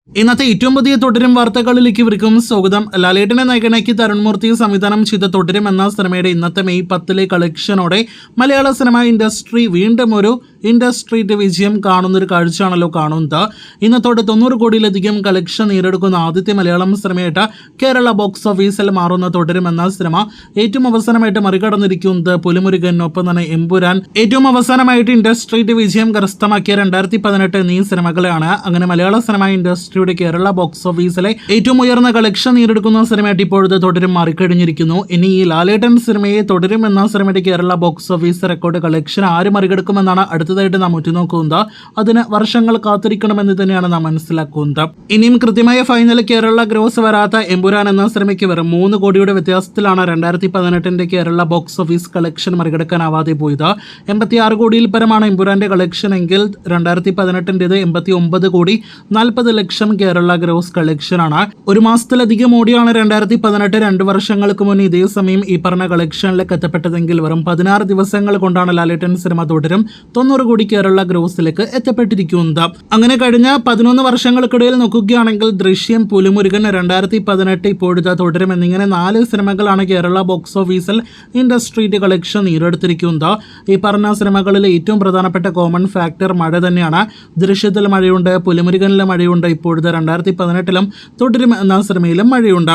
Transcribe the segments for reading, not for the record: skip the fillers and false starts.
ഇന്നത്തെ ഏറ്റവും പുതിയ തുടരും വാർത്തകളിലേക്ക് ഇവർക്കും സ്വാഗതം. ലാലേട്ടനെ നായകനാക്കി തരുൺ മൂർത്തി സംവിധാനം ചെയ്ത തുടരും എന്ന സിനിമയുടെ ഇന്നത്തെ മെയ് 10 കളക്ഷനോടെ മലയാള സിനിമ ഇൻഡസ്ട്രി വീണ്ടും ഒരു ഇൻഡസ്ട്രി വിജയം കാണുന്നൊരു കാഴ്ചയാണല്ലോ കാണുന്നത്. ഇന്നത്തോടെ 90 കോടിയിലധികം കളക്ഷൻ നേടിയെടുക്കുന്ന ആദ്യത്തെ മലയാളം സിനിമയായിട്ട് കേരള ബോക്സ് ഓഫീസിൽ മാറുന്ന തുടരും എന്ന സിനിമ ഏറ്റവും അവസാനമായിട്ട് മറികടന്നിരിക്കുന്നത് പുലിമുരുകൻ, ഒപ്പം തന്നെ എമ്പുരാൻ, ഏറ്റവും അവസാനമായിട്ട് ഇൻഡസ്ട്രി വിജയം കരസ്ഥമാക്കിയ 2018 എന്നീ സിനിമകളാണ്. അങ്ങനെ മലയാള സിനിമ ഇൻഡസ്ട്രി കേരള ബോക്സ് ഓഫീസിലെ ഏറ്റവും ഉയർന്ന കളക്ഷൻ നേടിയെടുക്കുന്ന സിനിമയായിട്ട് ഇപ്പോഴത്തെ തുടരും മറികടിഞ്ഞിരിക്കുന്നു. ഇനി ഈ ലാലേട്ടൻ സിനിമയെ തുടരും എന്ന സിനിമയുടെ Kerala box office record collection ആര് മറികടക്കുമെന്നാണ് അടുത്തതായിട്ട് നാം ഉറ്റുനോക്കുന്നത്. അതിന് വർഷങ്ങൾ കാത്തിരിക്കണമെന്ന് തന്നെയാണ് നാം മനസ്സിലാക്കുന്നത്. ഇനിയും കൃത്യമായ ഫൈനൽ കേരള ഗ്രോസ് വരാത്ത എമ്പുരാൻ എന്ന സിനിമയ്ക്ക് വെറും 3 കോടിയുടെ വ്യത്യാസത്തിലാണ് 2018 കേരള ബോക്സ് ഓഫീസ് കളക്ഷൻ മറികടക്കാനാവാതെ പോയത്. 86 കോടിയിൽ പരമാണ് എമ്പുരാന്റെ കളക്ഷൻ എങ്കിൽ 2018 89 കോടി 40 ലക്ഷം കേരള ഗ്രോസ് കളക്ഷൻ ആണ്. ഒരു മാസത്തിലധികം ഓടിയാണ് 2018 2 വർഷങ്ങൾക്ക് മുന്നേ ഇതേ സമയം ഈ പറഞ്ഞ കളക്ഷനിലേക്ക് എത്തപ്പെട്ടതെങ്കിൽ വെറും 16 ദിവസങ്ങൾ കൊണ്ടാണ് ലാലേട്ടൻ സിനിമ തുടരും 90 കോടി കേരള ഗ്രോസിലേക്ക് എത്തപ്പെട്ടിരിക്കുന്നത്. അങ്ങനെ കഴിഞ്ഞ 11 വർഷങ്ങൾക്കിടയിൽ നോക്കുകയാണെങ്കിൽ ദൃശ്യം, പുലിമുരുകൻ, 2018 ഇപ്പോഴത്തെ തുടരും എന്നിങ്ങനെ 4 സിനിമകളാണ് കേരള ബോക്സ് ഓഫീസിൽ ഇൻഡസ്ട്രി കളക്ഷൻ നേടിയെടുത്തിരിക്കുന്നത്. ഈ പറഞ്ഞ സിനിമകളിൽ ഏറ്റവും പ്രധാനപ്പെട്ട കോമൺ ഫാക്ടർ മഴ തന്നെയാണ്. ദൃശ്യത്തിൽ മഴയുണ്ട്, പുലിമുരുകനിൽ മഴയുണ്ട്, ഇപ്പോഴത്തെ 2018 തുടരും എന്ന സിനിമയിലും മഴയുണ്ട്.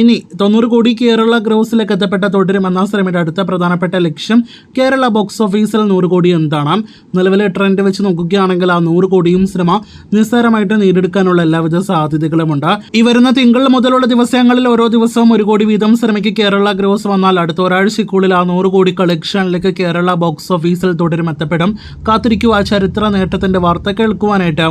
ഇനി 90 കോടി കേരള ഗ്രോസിലേക്ക് എത്തപ്പെട്ട തുടരും എന്ന സിനിമയുടെ അടുത്ത പ്രധാനപ്പെട്ട ലക്ഷ്യം കേരള ബോക്സ് ഓഫീസിൽ 100 കോടി എന്താണ്. നിലവിലെ ട്രെൻഡ് വെച്ച് നോക്കുകയാണെങ്കിൽ ആ 100 കോടിയും സിനിമ നിസ്സാരമായിട്ട് നേടിയെടുക്കാനുള്ള എല്ലാവിധ സാധ്യതകളുമുണ്ട്. ഈ വരുന്ന തിങ്കൾ മുതലുള്ള ദിവസങ്ങളിൽ ഓരോ ദിവസവും 1 കോടി വീതം സിനിമയ്ക്ക് കേരള ഗ്രോസ് വന്നാൽ അടുത്ത ഒരാഴ്ചക്കുള്ളിൽ ആ 100 കോടി കളക്ഷനിലേക്ക് കേരള ബോക്സ് ഓഫീസിൽ തുടരും എത്തപ്പെടും. കാത്തിരിക്കുക ചരിത്ര നേട്ടത്തിന്റെ വാർത്ത കേൾക്കുവാനായിട്ട്.